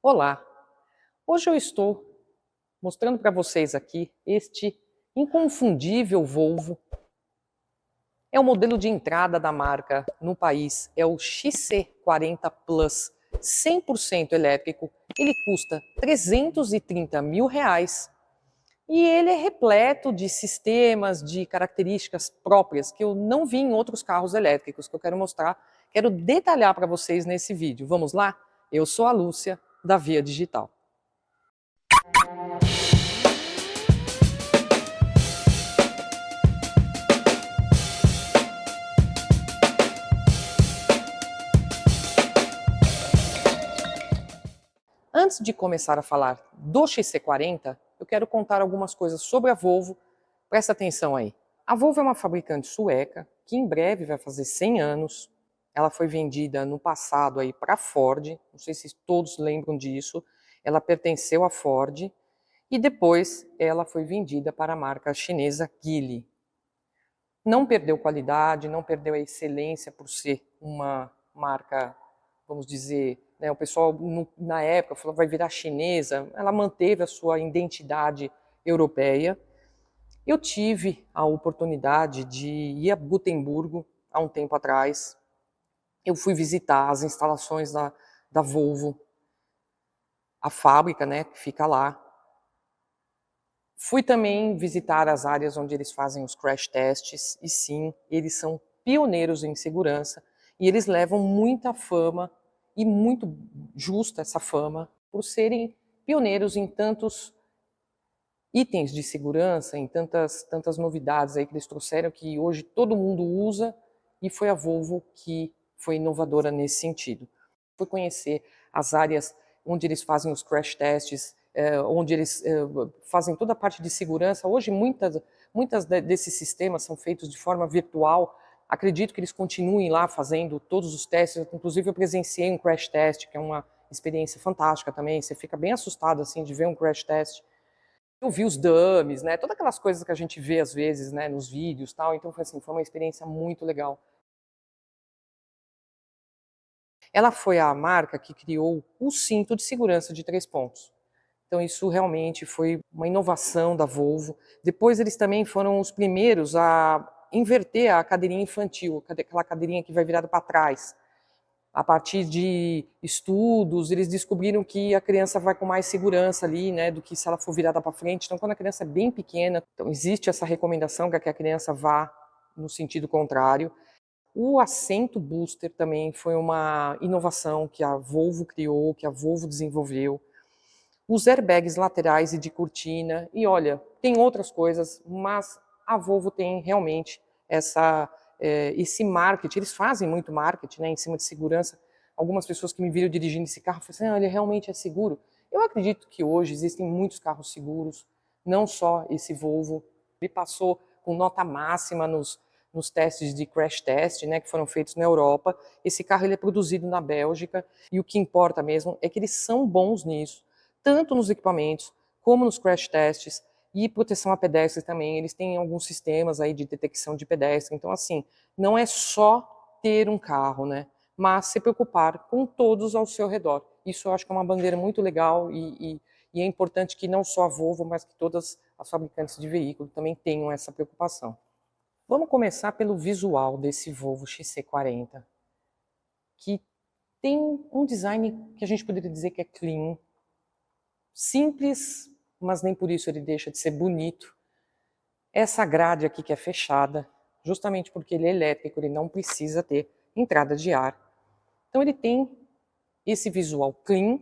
Olá! Hoje eu estou mostrando para vocês aqui este inconfundível Volvo. É o modelo de entrada da marca no país, é o XC40 Plus, 100% elétrico. Ele custa R$330 mil e ele é repleto de sistemas, de características próprias que eu não vi em outros carros elétricos, que eu quero mostrar, quero detalhar para vocês nesse vídeo. Vamos lá? Eu sou a Lúcia, da Via Digital. Antes de começar a falar do XC40, eu quero contar algumas coisas sobre a Volvo. Presta atenção aí. A Volvo é uma fabricante sueca que em breve vai fazer 100 anos. Ela foi vendida no passado aí para a Ford, não sei se todos lembram disso. Ela pertenceu à Ford e depois ela foi vendida para a marca chinesa Geely. Não perdeu qualidade, não perdeu a excelência por ser uma marca, vamos dizer, né, o pessoal na época falou vai virar chinesa, ela manteve a sua identidade europeia. Eu tive a oportunidade de ir a Gotemburgo há um tempo atrás. Eu fui visitar as instalações da Volvo, a fábrica, né, que fica lá. Fui também visitar as áreas onde eles fazem os crash tests, e sim, eles são pioneiros em segurança, e eles levam muita fama, e muito justa essa fama, por serem pioneiros em tantos itens de segurança, em tantas novidades aí que eles trouxeram, que hoje todo mundo usa, e foi a Volvo que foi inovadora nesse sentido. Fui conhecer as áreas onde eles fazem os crash tests, onde eles fazem toda a parte de segurança. Hoje muitas desses sistemas são feitos de forma virtual. Acredito que eles continuem lá fazendo todos os testes. Inclusive eu presenciei um crash test, que é uma experiência fantástica também. Você fica bem assustado assim de ver um crash test. Eu vi os dummies, né? Todas aquelas coisas que a gente vê às vezes, né, nos vídeos, tal. Então foi assim, foi uma experiência muito legal. Ela foi a marca que criou o cinto de segurança de 3 pontos. Então isso realmente foi uma inovação da Volvo. Depois eles também foram os primeiros a inverter a cadeirinha infantil, aquela cadeirinha que vai virada para trás. A partir de estudos, eles descobriram que a criança vai com mais segurança ali, né, do que se ela for virada para frente. Então quando a criança é bem pequena, então existe essa recomendação que a criança vá no sentido contrário. O assento booster também foi uma inovação que a Volvo criou, que a Volvo desenvolveu. Os airbags laterais e de cortina, e olha, tem outras coisas, mas a Volvo tem realmente esse marketing, eles fazem muito marketing, né, em cima de segurança. Algumas pessoas que me viram dirigindo esse carro falam assim, ele realmente é seguro. Eu acredito que hoje existem muitos carros seguros, não só esse Volvo. Ele passou com nota máxima nos testes de crash test, né, que foram feitos na Europa. Esse carro ele é produzido na Bélgica, e o que importa mesmo é que eles são bons nisso, tanto nos equipamentos, como nos crash tests, e proteção a pedestres também. Eles têm alguns sistemas aí de detecção de pedestre. Então, assim, não é só ter um carro, né, mas se preocupar com todos ao seu redor. Isso eu acho que é uma bandeira muito legal, e é importante que não só a Volvo, mas que todas as fabricantes de veículo também tenham essa preocupação. Vamos começar pelo visual desse Volvo XC40, que tem um design que a gente poderia dizer que é clean, simples, mas nem por isso ele deixa de ser bonito. Essa grade aqui que é fechada, justamente porque ele é elétrico, ele não precisa ter entrada de ar. Então ele tem esse visual clean.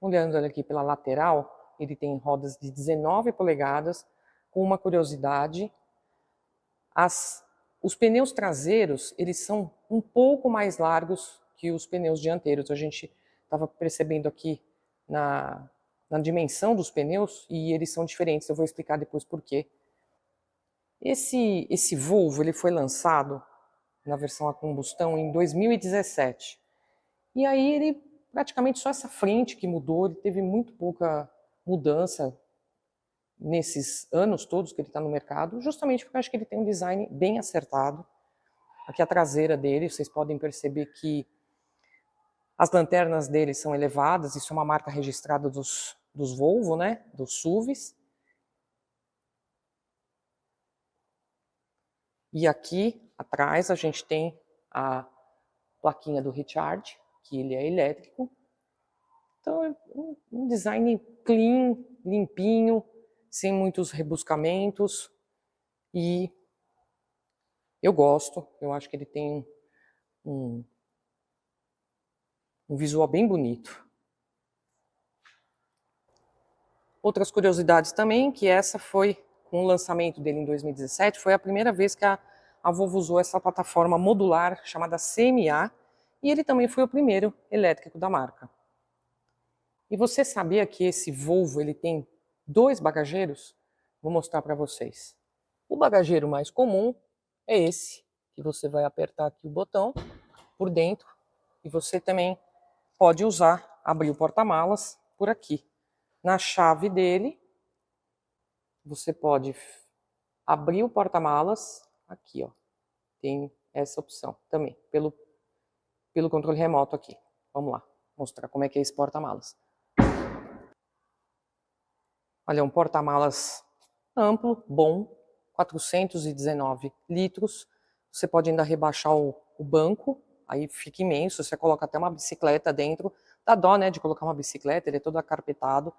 Olhando aqui pela lateral, ele tem rodas de 19 polegadas, com uma curiosidade, os pneus traseiros, eles são um pouco mais largos que os pneus dianteiros. A gente estava percebendo aqui na dimensão dos pneus, e eles são diferentes. Eu vou explicar depois por quê. Esse Volvo ele foi lançado na versão a combustão em 2017. E aí ele, praticamente só essa frente que mudou, ele teve muito pouca mudança nesses anos todos que ele está no mercado, justamente porque eu acho que ele tem um design bem acertado. Aqui a traseira dele, vocês podem perceber que As lanternas dele são elevadas, isso é uma marca registrada dos Volvo, né? Dos SUVs. E aqui atrás a gente tem a plaquinha do Recharge, que ele é elétrico. Então é um design clean, limpinho, sem muitos rebuscamentos. E eu gosto, eu acho que ele tem um visual bem bonito. Outras curiosidades também, que essa foi, com o lançamento dele em 2017, foi a primeira vez que a Volvo usou essa plataforma modular chamada CMA, e ele também foi o primeiro elétrico da marca. E você sabia que esse Volvo ele tem 2 bagageiros? Vou mostrar para vocês. O bagageiro mais comum é esse, que você vai apertar aqui o botão por dentro, e você também pode usar, abrir o porta-malas por aqui. Na chave dele, você pode abrir o porta-malas, aqui ó, tem essa opção também, pelo controle remoto aqui. Vamos lá, mostrar como é que é esse porta-malas. Olha, é um porta-malas amplo, bom, 419 litros. Você pode ainda rebaixar o banco, aí fica imenso, você coloca até uma bicicleta dentro. Dá dó, né, de colocar uma bicicleta, ele é todo acarpetado,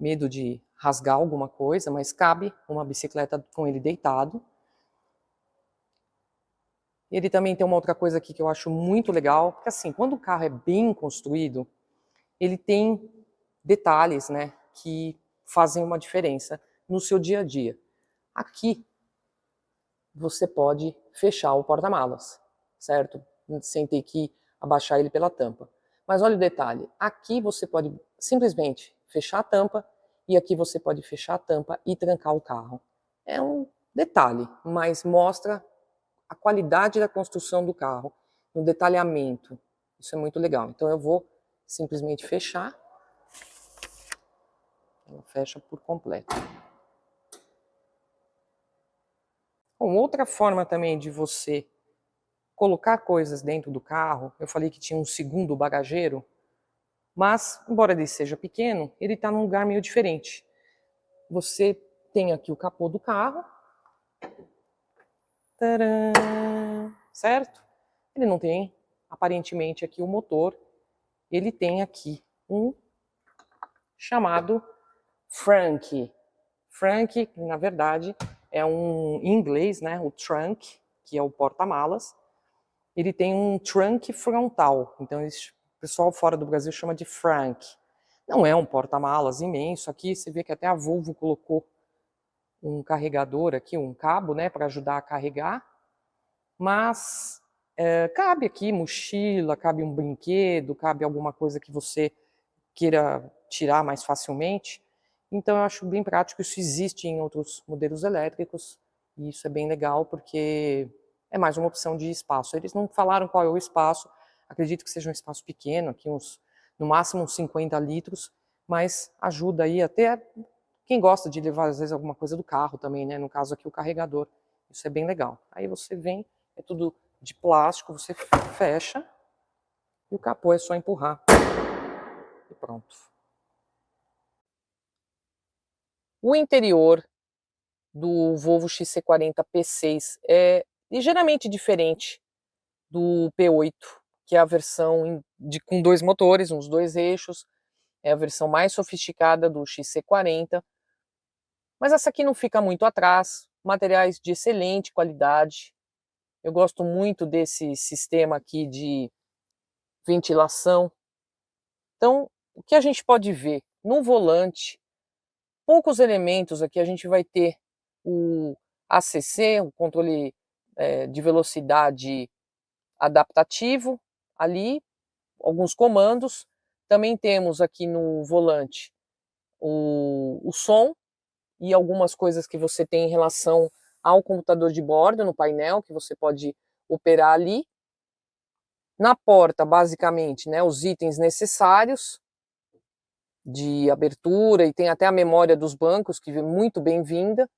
medo de rasgar alguma coisa, mas cabe uma bicicleta com ele deitado. Ele também tem uma outra coisa aqui que eu acho muito legal, porque assim, quando o carro é bem construído, ele tem detalhes, né, que fazem uma diferença no seu dia a dia. Aqui, você pode fechar o porta-malas, certo? Sem ter que abaixar ele pela tampa. Mas olha o detalhe, aqui você pode simplesmente fechar a tampa e aqui você pode fechar a tampa e trancar o carro. É um detalhe, mas mostra a qualidade da construção do carro, no detalhamento. Isso é muito legal. Então eu vou simplesmente fechar. Ela fecha por completo. Bom, outra forma também de você colocar coisas dentro do carro, eu falei que tinha um segundo bagageiro, mas, embora ele seja pequeno, ele está num lugar meio diferente. Você tem aqui o capô do carro, tcharam, certo? Ele não tem, aparentemente, aqui o motor, ele tem aqui um chamado Frank. Frank, na verdade, é em inglês, né, o trunk, que é o porta-malas. Ele tem um trunk frontal, então o pessoal fora do Brasil chama de Frank. Não é um porta-malas imenso, aqui você vê que até a Volvo colocou um carregador aqui, um cabo, né, para ajudar a carregar, mas cabe aqui mochila, cabe um brinquedo, cabe alguma coisa que você queira tirar mais facilmente, então eu acho bem prático, isso existe em outros modelos elétricos, e isso é bem legal porque é mais uma opção de espaço. Eles não falaram qual é o espaço, acredito que seja um espaço pequeno, aqui no máximo uns 50 litros, mas ajuda aí até quem gosta de levar às vezes alguma coisa do carro também, né? No caso aqui o carregador, isso é bem legal. Aí você vem, é tudo de plástico, você fecha e o capô é só empurrar e pronto. O interior do Volvo XC40 P6 é ligeiramente diferente do P8, que é a versão com 2 motores, uns 2 eixos, é a versão mais sofisticada do XC40, mas essa aqui não fica muito atrás, materiais de excelente qualidade. Eu gosto muito desse sistema aqui de ventilação. Então, o que a gente pode ver? No volante, poucos elementos aqui, a gente vai ter o ACC, o controle de velocidade adaptativo, ali, alguns comandos. Também temos aqui no volante o som e algumas coisas que você tem em relação ao computador de bordo, no painel, que você pode operar ali. Na porta, basicamente, né, os itens necessários de abertura, e tem até a memória dos bancos, que é muito bem-vinda.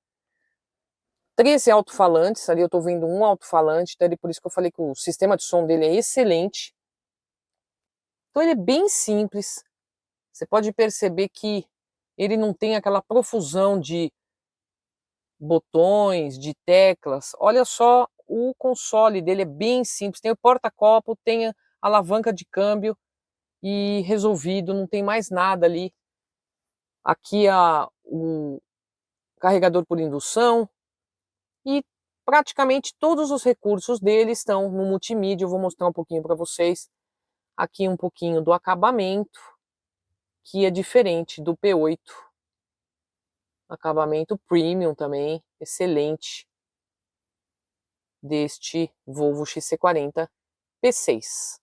13 alto-falantes, ali eu estou vendo um alto-falante, então por isso que eu falei que o sistema de som dele é excelente. Então ele é bem simples, você pode perceber que ele não tem aquela profusão de botões, de teclas. Olha só, o console dele é bem simples, tem o porta-copo, tem a alavanca de câmbio e resolvido, não tem mais nada ali. Aqui o carregador por indução e praticamente todos os recursos dele estão no multimídia. Eu vou mostrar um pouquinho para vocês aqui um pouquinho do acabamento, que é diferente do P8. Acabamento premium também, excelente, deste Volvo XC40 P6.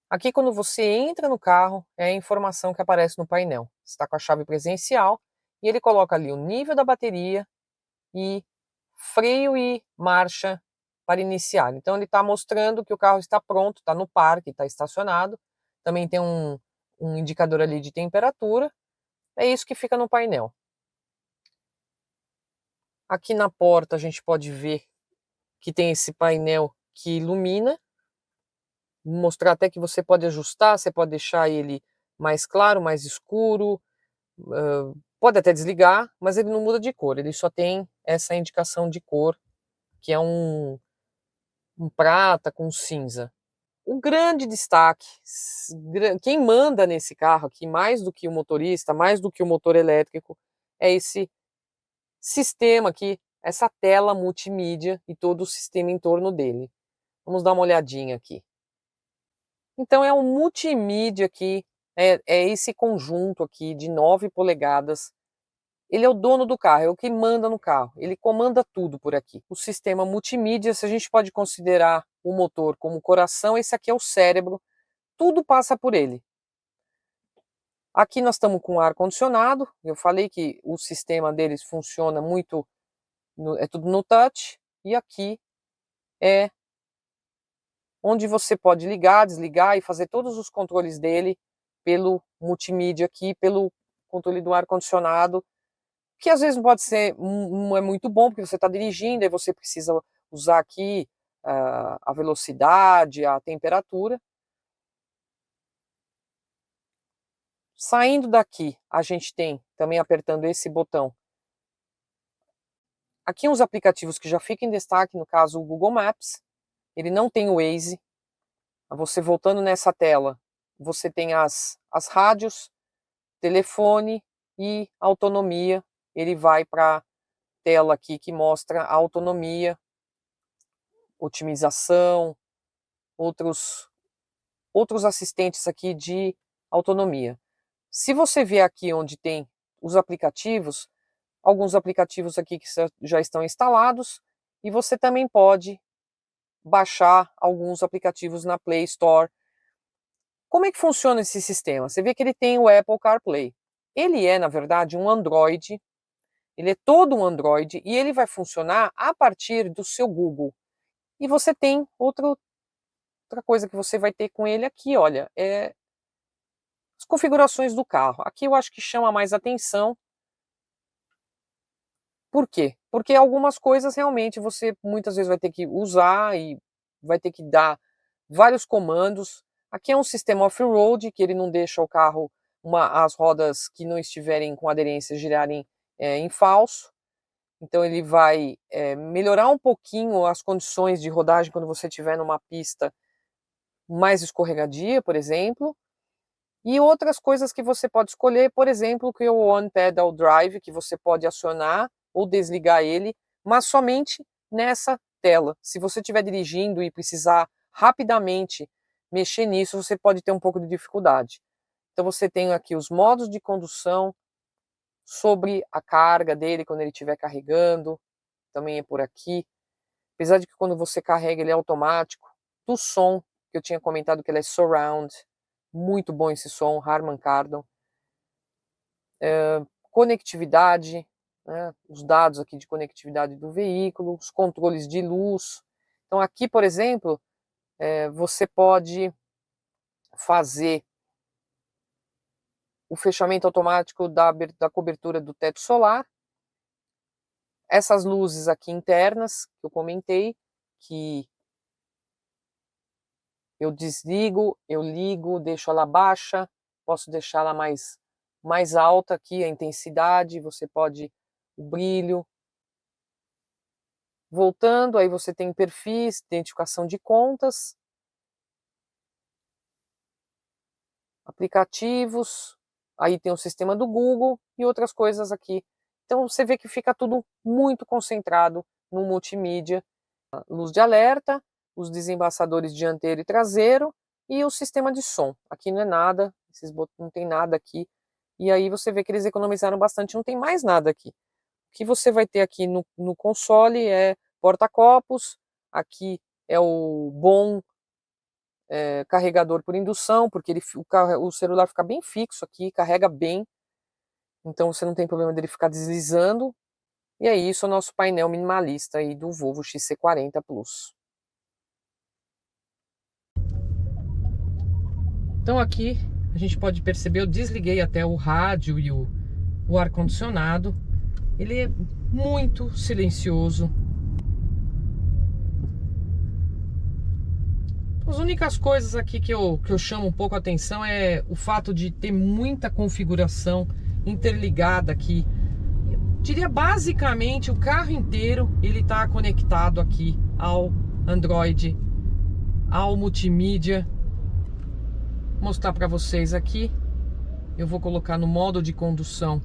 Aqui quando você entra no carro, é a informação que aparece no painel. Você está com a chave presencial e ele coloca ali o nível da bateria e freio e marcha para iniciar. Então ele está mostrando que o carro está pronto, está no parque, está estacionado. Também tem um indicador ali de temperatura. É isso que fica no painel. Aqui na porta a gente pode ver que tem esse painel que ilumina. Vou mostrar até que você pode ajustar, você pode deixar ele mais claro, mais escuro, pode até desligar, mas ele não muda de cor, ele só tem essa indicação de cor, que é um prata com cinza. O grande destaque, quem manda nesse carro aqui, mais do que o motorista, mais do que o motor elétrico, é esse sistema aqui, essa tela multimídia e todo o sistema em torno dele. Vamos dar uma olhadinha aqui. Então é um multimídia aqui, é esse conjunto aqui de 9 polegadas. Ele é o dono do carro, é o que manda no carro, ele comanda tudo por aqui. O sistema multimídia, se a gente pode considerar o motor como o coração, esse aqui é o cérebro, tudo passa por ele. Aqui nós estamos com ar-condicionado, eu falei que o sistema deles funciona muito, é tudo no touch, e aqui é onde você pode ligar, desligar e fazer todos os controles dele pelo multimídia aqui, pelo controle do ar-condicionado, que às vezes não pode ser, não é muito bom, porque você está dirigindo, e você precisa usar aqui a velocidade, a temperatura. Saindo daqui, a gente tem, também apertando esse botão, aqui uns aplicativos que já ficam em destaque, no caso o Google Maps, ele não tem o Waze. Você voltando nessa tela, você tem as rádios, telefone e autonomia. Ele vai para a tela aqui que mostra a autonomia, otimização, outros assistentes aqui de autonomia. Se você vier aqui onde tem os aplicativos, alguns aplicativos aqui que já estão instalados, e você também pode baixar alguns aplicativos na Play Store. Como é que funciona esse sistema? Você vê que ele tem o Apple CarPlay. Ele é, na verdade, um Android, ele é todo um Android e ele vai funcionar a partir do seu Google. E você tem outra coisa que você vai ter com ele aqui, olha, é as configurações do carro. Aqui eu acho que chama mais atenção. Por quê? Porque algumas coisas realmente você muitas vezes vai ter que usar e vai ter que dar vários comandos. Aqui é um sistema off-road, que ele não deixa o carro, as rodas que não estiverem com aderência girarem em falso. Então ele vai melhorar um pouquinho as condições de rodagem quando você estiver numa pista mais escorregadia, por exemplo. E outras coisas que você pode escolher, por exemplo, que é o One Pedal Drive, que você pode acionar ou desligar ele, mas somente nessa tela. Se você estiver dirigindo e precisar rapidamente mexer nisso, você pode ter um pouco de dificuldade. Então você tem aqui os modos de condução, sobre a carga dele quando ele estiver carregando, também é por aqui. Apesar de que quando você carrega ele é automático. Do som, que eu tinha comentado que ele é surround, muito bom esse som, Harman Kardon. Conectividade, né, os dados aqui de conectividade do veículo, os controles de luz. Então aqui, por exemplo, você pode fazer o fechamento automático da cobertura do teto solar. Essas luzes aqui internas, que eu comentei, que Eu desligo, eu ligo, deixo ela baixa, posso deixar ela mais alta aqui, a intensidade, você pode o brilho. Voltando, aí você tem perfis, identificação de contas, aplicativos, aí tem o sistema do Google e outras coisas aqui. Então você vê que fica tudo muito concentrado no multimídia, luz de alerta, os desembaçadores dianteiro e traseiro e o sistema de som. Aqui não é nada, não tem nada aqui. E aí você vê que eles economizaram bastante, não tem mais nada aqui. O que você vai ter aqui no console é porta-copos, aqui é o bom carregador por indução, porque o celular fica bem fixo aqui, carrega bem, então você não tem problema dele ficar deslizando. E é isso, o nosso painel minimalista aí do Volvo XC40 Plus. Então aqui a gente pode perceber, eu desliguei até o rádio e o ar-condicionado. Ele é muito silencioso. As únicas coisas aqui que eu chamo um pouco a atenção é o fato de ter muita configuração interligada aqui. Eu diria basicamente o carro inteiro ele está conectado aqui ao Android, ao multimídia. Vou mostrar para vocês aqui. Eu vou colocar no modo de condução.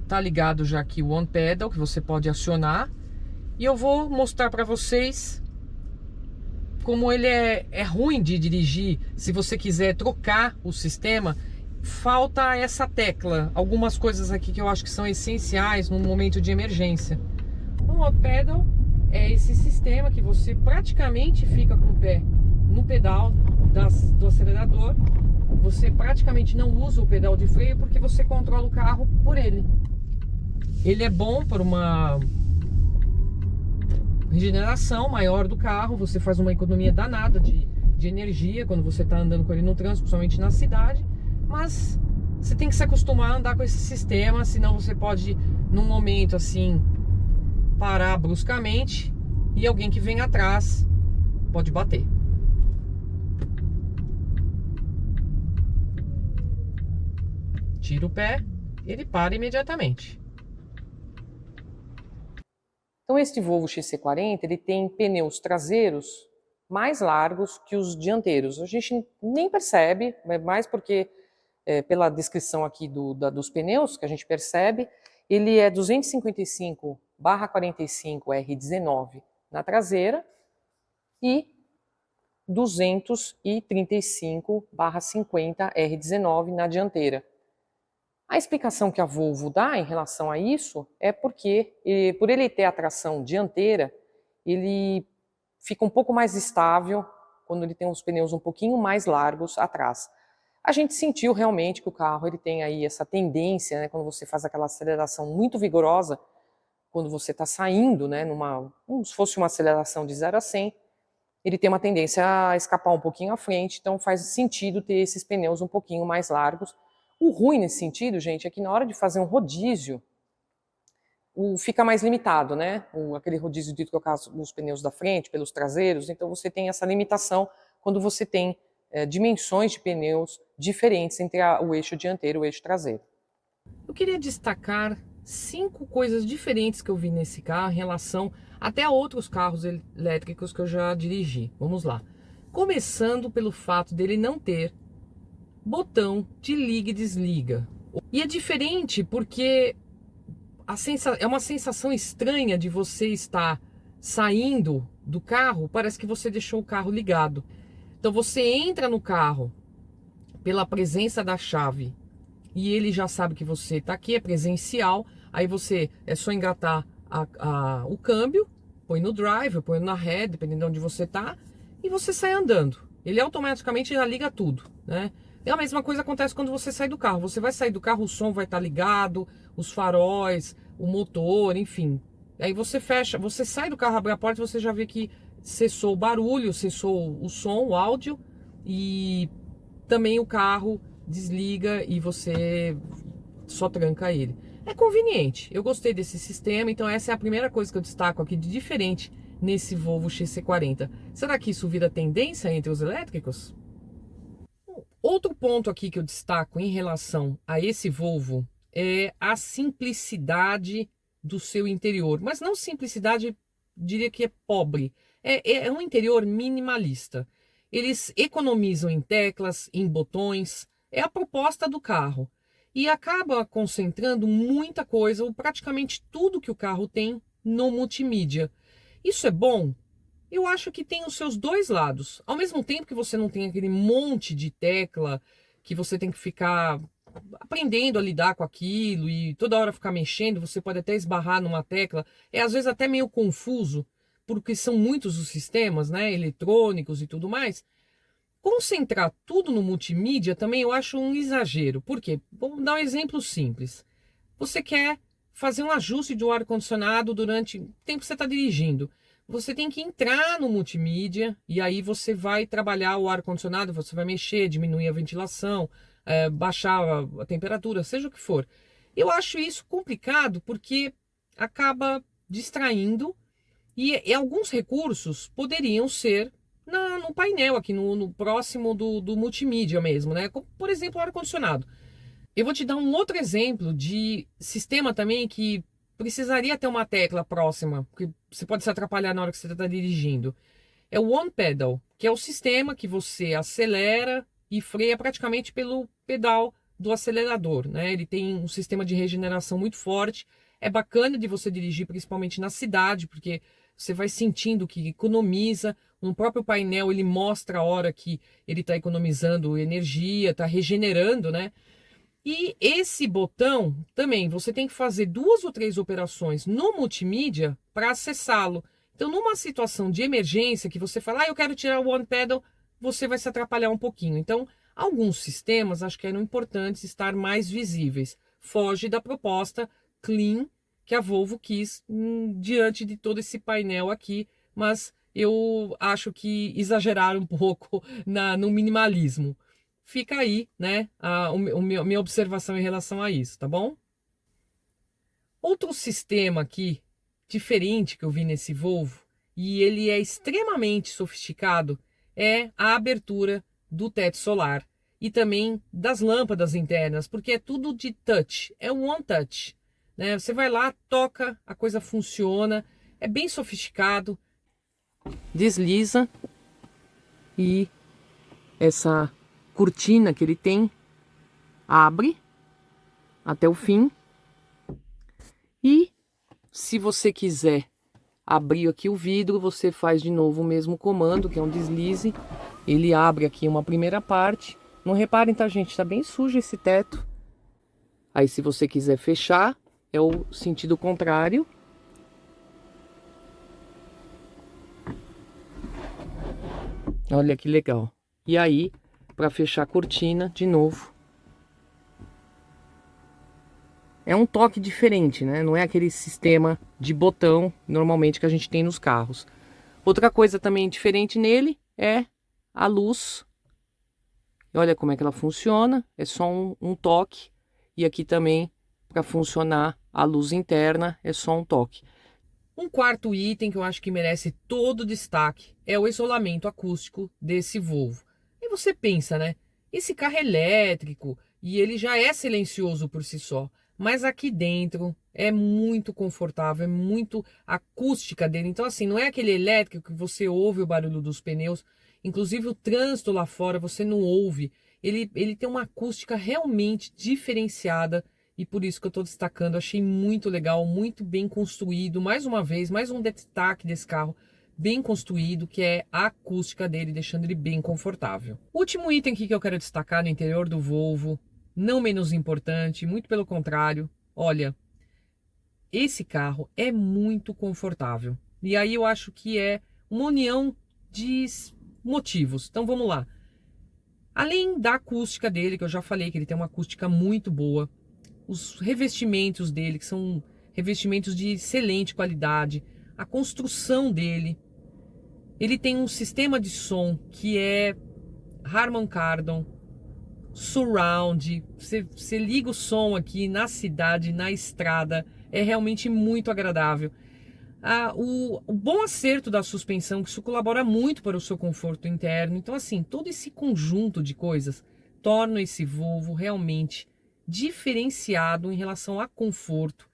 Tá ligado já aqui o On Pedal que você pode acionar. E eu vou mostrar para vocês como ele é ruim de dirigir. Se você quiser trocar o sistema, falta essa tecla. Algumas coisas aqui que eu acho que são essenciais num momento de emergência. O On Pedal é esse sistema que você praticamente fica com o pé no pedal do acelerador. Você praticamente não usa o pedal de freio porque você controla o carro por ele. Ele é bom para uma regeneração maior do carro, você faz uma economia danada de energia quando você está andando com ele no trânsito, principalmente na cidade, mas você tem que se acostumar a andar com esse sistema, senão você pode, num momento assim, parar bruscamente e alguém que vem atrás pode bater. Tira o pé, ele para imediatamente. Então este Volvo XC40 ele tem pneus traseiros mais largos que os dianteiros. A gente nem percebe, mais porque pela descrição aqui dos pneus que a gente percebe, ele é 255/45 R19 na traseira e 235/50 R19 na dianteira. A explicação que a Volvo dá em relação a isso é porque, por ele ter a tração dianteira, ele fica um pouco mais estável quando ele tem os pneus um pouquinho mais largos atrás. A gente sentiu realmente que o carro ele tem aí essa tendência, né, quando você faz aquela aceleração muito vigorosa, quando você está saindo, né, como se fosse uma aceleração de 0 a 100, ele tem uma tendência a escapar um pouquinho à frente, então faz sentido ter esses pneus um pouquinho mais largos. O ruim nesse sentido, gente, é que na hora de fazer um rodízio, fica mais limitado, né? Aquele rodízio de trocar os pneus da frente pelos traseiros, então você tem essa limitação quando você tem dimensões de pneus diferentes entre o eixo dianteiro e o eixo traseiro. Eu queria destacar 5 coisas diferentes que eu vi nesse carro em relação até a outros carros elétricos que eu já dirigi. Vamos lá. Começando pelo fato dele não ter botão de liga e desliga. E é diferente porque é uma sensação estranha de você estar saindo do carro, parece que você deixou o carro ligado. Então você entra no carro pela presença da chave e ele já sabe que você está aqui, é presencial. Aí é só engatar o câmbio, põe no drive, põe na ré, dependendo de onde você está, e você sai andando. Ele automaticamente já liga tudo, né? E a mesma coisa acontece quando você sai do carro. Você vai sair do carro, o som vai estar ligado, os faróis, o motor, enfim. Aí você fecha, você sai do carro, abre a porta e você já vê que cessou o barulho, cessou o som, o áudio, e também o carro desliga e você só tranca ele. É conveniente, eu gostei desse sistema, então essa é a primeira coisa que eu destaco aqui de diferente nesse Volvo XC40. Será que isso vira tendência entre os elétricos? Outro ponto aqui que eu destaco em relação a esse Volvo é a simplicidade do seu interior. Mas não simplicidade, diria que é pobre. É um interior minimalista. Eles economizam em teclas, em botões. É a proposta do carro. E acaba concentrando muita coisa, ou praticamente tudo que o carro tem, no multimídia. Isso é bom? Eu acho que tem os seus dois lados. Ao mesmo tempo que você não tem aquele monte de tecla que você tem que ficar aprendendo a lidar com aquilo e toda hora ficar mexendo, você pode até esbarrar numa tecla. É às vezes até meio confuso, porque são muitos os sistemas, né, eletrônicos e tudo mais. Concentrar tudo no multimídia também eu acho um exagero. Por quê? Vamos dar um exemplo simples. Você quer fazer um ajuste do ar-condicionado durante o tempo que você está dirigindo. Você tem que entrar no multimídia e aí você vai trabalhar o ar-condicionado, você vai mexer, diminuir a ventilação, baixar a temperatura, seja o que for. Eu acho isso complicado porque acaba distraindo e alguns recursos poderiam ser no painel aqui, no próximo do multimídia mesmo, né? Como, por exemplo, o ar-condicionado. Eu vou te dar um outro exemplo de sistema também que precisaria ter uma tecla próxima, porque você pode se atrapalhar na hora que você está dirigindo. É o One Pedal, que é o sistema que você acelera e freia praticamente pelo pedal do acelerador, né? Ele tem um sistema de regeneração muito forte. É bacana de você dirigir, principalmente na cidade, porque você vai sentindo que economiza. No próprio painel ele mostra a hora que ele está economizando energia, está regenerando, né? E esse botão também, você tem que fazer 2 ou 3 operações no multimídia para acessá-lo. Então, numa situação de emergência que você fala, eu quero tirar o One Pedal, você vai se atrapalhar um pouquinho. Então, alguns sistemas acho que eram importantes estar mais visíveis. Foge da proposta clean que a Volvo quis diante de todo esse painel aqui, mas eu acho que exageraram um pouco no minimalismo. Fica aí, né, minha observação em relação a isso, tá bom? Outro sistema aqui, diferente que eu vi nesse Volvo, e ele é extremamente sofisticado, é a abertura do teto solar e também das lâmpadas internas, porque é tudo de touch, é um one touch, né? Você vai lá, toca, a coisa funciona, é bem sofisticado, desliza e essa cortina que ele tem abre até o fim. E se você quiser abrir aqui o vidro, você faz de novo o mesmo comando, que é um deslize. Ele abre aqui uma primeira parte. Não reparem, tá, gente? Tá bem sujo esse teto. Aí, se você quiser fechar, é o sentido contrário. Olha que legal. E aí, para fechar a cortina, de novo. É um toque diferente, né? Não é aquele sistema de botão, normalmente, que a gente tem nos carros. Outra coisa também diferente nele é a luz. Olha como é que ela funciona. É só um toque. E aqui também, para funcionar a luz interna, é só um toque. Um quarto item que eu acho que merece todo destaque é o isolamento acústico desse Volvo. E você pensa, né? Esse carro é elétrico e ele já é silencioso por si só. Mas aqui dentro é muito confortável, é muito acústica dele. Então, assim, não é aquele elétrico que você ouve o barulho dos pneus. Inclusive o trânsito lá fora você não ouve. Ele tem uma acústica realmente diferenciada. E por isso que eu estou destacando, achei muito legal, muito bem construído. Mais uma vez, mais um destaque desse carro bem construído, que é a acústica dele, deixando ele bem confortável. O último item aqui que eu quero destacar no interior do Volvo, não menos importante, muito pelo contrário, olha, esse carro é muito confortável. E aí eu acho que é uma união de motivos. Então vamos lá. Além da acústica dele, que eu já falei que ele tem uma acústica muito boa, os revestimentos dele, que são revestimentos de excelente qualidade, a construção dele, ele tem um sistema de som que é Harman Kardon, surround, você liga o som aqui na cidade, na estrada, é realmente muito agradável. O bom acerto da suspensão, que isso colabora muito para o seu conforto interno. Então, assim, todo esse conjunto de coisas torna esse Volvo realmente diferenciado em relação a conforto.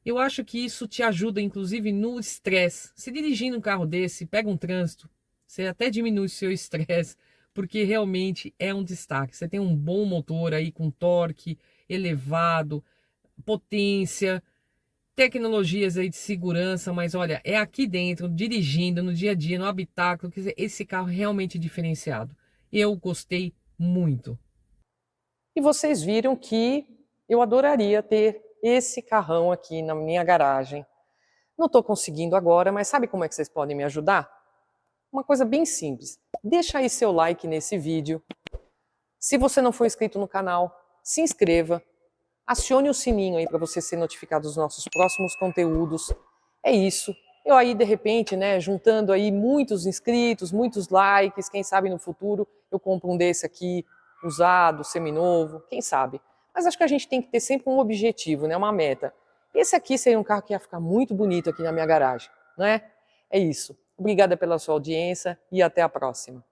Eu acho que isso te ajuda, inclusive, no estresse. Se dirigindo um carro desse, pega um trânsito, você até diminui o seu estresse, porque realmente é um destaque. Você tem um bom motor aí com torque elevado, potência, tecnologias aí de segurança, mas olha, é aqui dentro, dirigindo, no dia a dia, no habitáculo, quer dizer, esse carro é realmente diferenciado. Eu gostei muito. E vocês viram que eu adoraria ter esse carrão aqui na minha garagem. Não estou conseguindo agora, mas sabe como é que vocês podem me ajudar? Uma coisa bem simples. Deixa aí seu like nesse vídeo. Se você não for inscrito no canal, se inscreva. Acione o sininho aí para você ser notificado dos nossos próximos conteúdos. É isso. Eu aí, de repente, né, juntando aí muitos inscritos, muitos likes, quem sabe no futuro eu compro um desse aqui, usado, seminovo, quem sabe. Mas acho que a gente tem que ter sempre um objetivo, né, uma meta. Esse aqui seria um carro que ia ficar muito bonito aqui na minha garagem, não é? É isso. Obrigada pela sua audiência e até a próxima.